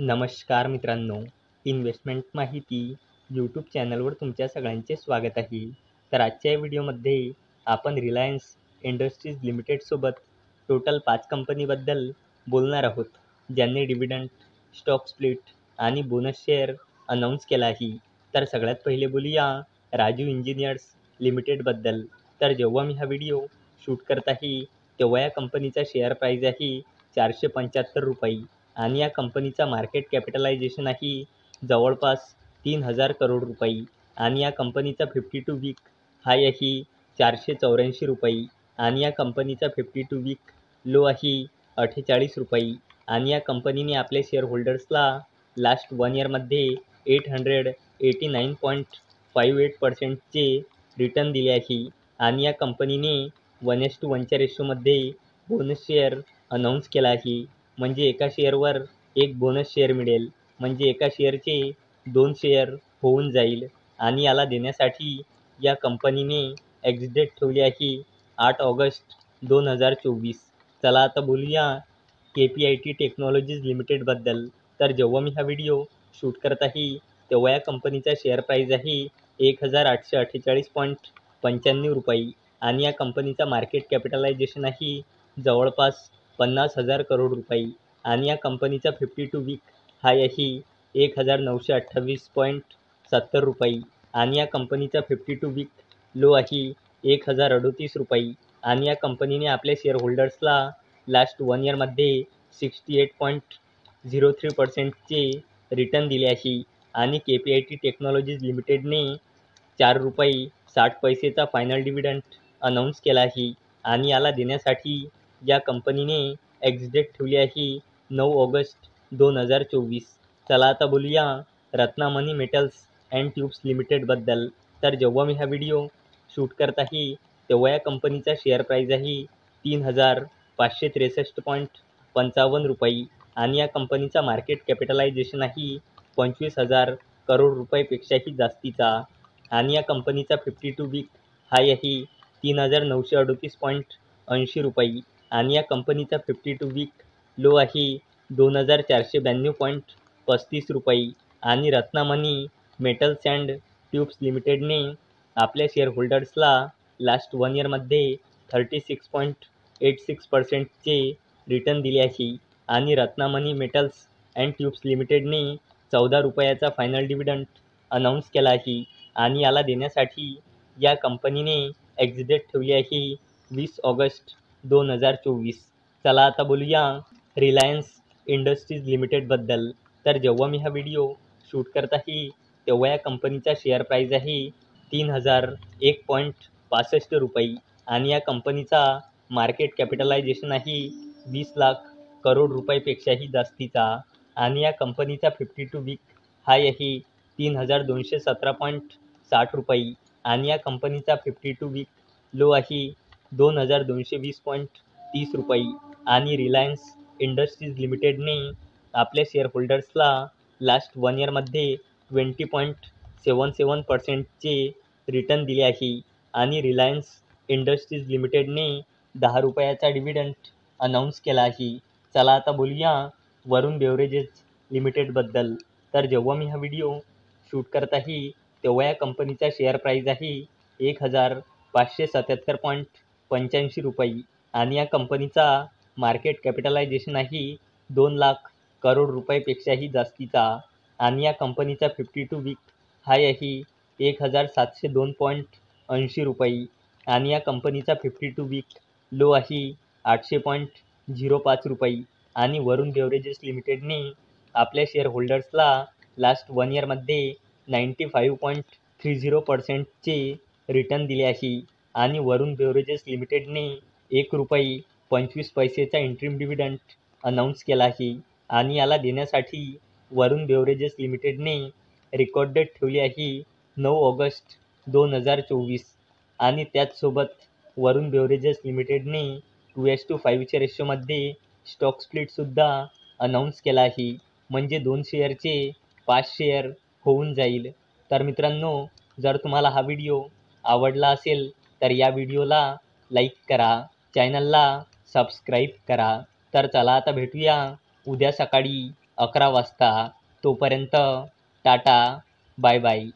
नमस्कार मित्रांनो, इन्व्हेस्टमेंट माहिती यूट्यूब चॅनलवर तुमच्या सगळ्यांचे स्वागत आहे. तर आजच्या या व्हिडिओमध्ये आपण रिलायन्स इंडस्ट्रीज लिमिटेडसोबत टोटल 5 कंपनीबद्दल बोलणार आहोत, ज्यांनी डिव्हिडंड, स्टॉक स्प्लिट आणि बोनस शेअर अनाऊन्स केला आहे. तर सगळ्यात पहिले बोलूया राजू इंजिनियर्स लिमिटेडबद्दल. तर जेव्हा मी हा व्हिडिओ शूट करत आहे, तेव्हा या कंपनीचा शेअर प्राईज आहे ₹475 आणि या कंपनीचा मार्केट कॅपिटलायझेशन आहे जवळपास 3,000 करोड रुपये आणि या कंपनीचा 52 वीक हाय आहे ₹484 आणि या कंपनीचा 52 वीक लो आहे ₹48 आणि या कंपनीने आपल्या शेअर होल्डर्सला लास्ट 1 इयरमध्ये 889.58% रिटर्न दिले आहे आणि या कंपनीने 1:1च्या रेशोमध्ये बोनस शेअर अनाऊन्स केला आहे. म्हणजे एका शेअरवर एक बोनस शेअर मिळेल, म्हणजे एका शेअरचे 2 शेअर होऊन जाईल आणि याला देण्यासाठी या कंपनीने एक्स-डेट ठेवली आहे 8 ऑगस्ट 2024. चला आता बोलूया KPIT टेक्नॉलॉजीज लिमिटेडबद्दल. तर जेव्हा मी हा व्हिडिओ शूट करत आहे, तेव्हा या कंपनीचा शेअर प्राईज आहे ₹1,848.95 आणि या कंपनीचा मार्केट कॅपिटलायझेशन आहे जवळपास 50,000 करोड रुपये आणि या कंपनीचा 52 वीक हाय आहे ₹1,928.70 आणि या कंपनीचा 52 वीक लो आहे ₹1,038 आणि या कंपनीने आपल्या शेअर होल्डर्सला लास्ट 1 इयरमध्ये 68.03%चे रिटर्न दिले आहे आणि KPIT टेक्नॉलॉजीज लिमिटेडने ₹4.60चा फायनल डिव्हिडंड अनाऊन्स केला आहे आणि याला देण्यासाठी या कंपनीने एक्स-डेट ठेवली आहे 9 ऑगस्ट 2024. चला आता बोलूया रत्नामणी मेटल्स अँड ट्यूब्स लिमिटेडबद्दल. तर जेव्हा मी हा व्हिडिओ शूट करत आहे, तेव्हा या कंपनीचा शेअर प्राईज आहे ₹3,563.55 आणि या कंपनीचा मार्केट कॅपिटलायझेशन आहे 25,000 करोड रुपयापेक्षाही जास्तीचा आणि या कंपनीचा 52 वीक हाय आहे ₹3,938.80 आणि या कंपनीचा 52 वीक लो आहे ₹2,492.35 आणि रत्नामणी मेटल्स अँड ट्यूब्स लिमिटेडने आपल्या शेअर होल्डर्सला लास्ट 1 इयरमध्ये 36.86%चे रिटर्न दिले आहे आणि रत्नामणी मेटल्स अँड ट्यूब्स लिमिटेडने ₹14चा फायनल डिव्हिडंड अनाऊन्स केला आहे आणि याला देण्यासाठी या कंपनीने एक्स-डेट ठेवली आहे 20 ऑगस्ट 2024. चला आता बोलूया रिलायन्स इंडस्ट्रीज लिमिटेडबद्दल. तर जेव्हा मी हा व्हिडिओ शूट करत आहे, तेव्हा या कंपनीचा शेअर प्राईज आहे ₹3,001.65 आणि या कंपनीचा मार्केट कॅपिटलायझेशन आहे 20 लाख करोड रुपयापेक्षाही जास्तीचा आणि या कंपनीचा 52 वीक हाय आहे ₹3,217.60 आणि या कंपनीचा 52 वीक लो आहे ₹2,220.30 आणि रिलायन्स इंडस्ट्रीज लिमिटेडने आपल्या शेअर होल्डर्सला लास्ट 1 इयरमध्ये 20.77%चे रिटर्न दिले आहे आणि रिलायन्स इंडस्ट्रीज लिमिटेडने ₹10चा डिव्हिडंड अनाऊन्स केला आहे. चला आता बोलूया वरुण बेव्हरेजेस लिमिटेडबद्दल. तर जेव्हा मी हा व्हिडिओ शूट करत आहे, तेव्हा या कंपनीचा शेअर प्राईज आहे ₹1,577.85 आणि या कंपनीचा मार्केट कॅपिटलायझेशन आहे 2 लाख करोड रुपयापेक्षाही जास्तीचा आणि या कंपनीचा 52 वीक हाय आहे ₹1,702.80 आणि या कंपनीचा 52 वीक लो आहे ₹800.05 आणि वरुण बेव्हरेजेस लिमिटेडने आपल्या शेअर होल्डर्सला लास्ट 1 इयरमध्ये 95.30%चे रिटर्न दिले आहे आणि वरुण बेव्हरेजेस लिमिटेडने ₹1.25चा इंटरिम डिव्हिडंड अनाऊन्स केला आहे आणि याला देण्यासाठी वरुण बेव्हरेजेस लिमिटेडने रेकॉर्ड डेट ठेवली आहे 9 ऑगस्ट 2024 आणि त्याचसोबत वरुण बेव्हरेजेस लिमिटेडने 2:5च्या रेशोमध्ये स्टॉक स्प्लिटसुद्धा अनाऊन्स केला आहे, म्हणजे 2 शेअरचे 5 शेअर होऊन जाईल. तर मित्रांनो, जर तुम्हाला हा व्हिडिओ आवडला असेल तर या व्हिडिओला लाईक करा, चॅनलला सबस्क्राईब करा. तर चला आता भेटूया उद्या सकाळी 11 वाजता. तोपर्यंत टाटा, बाय बाय.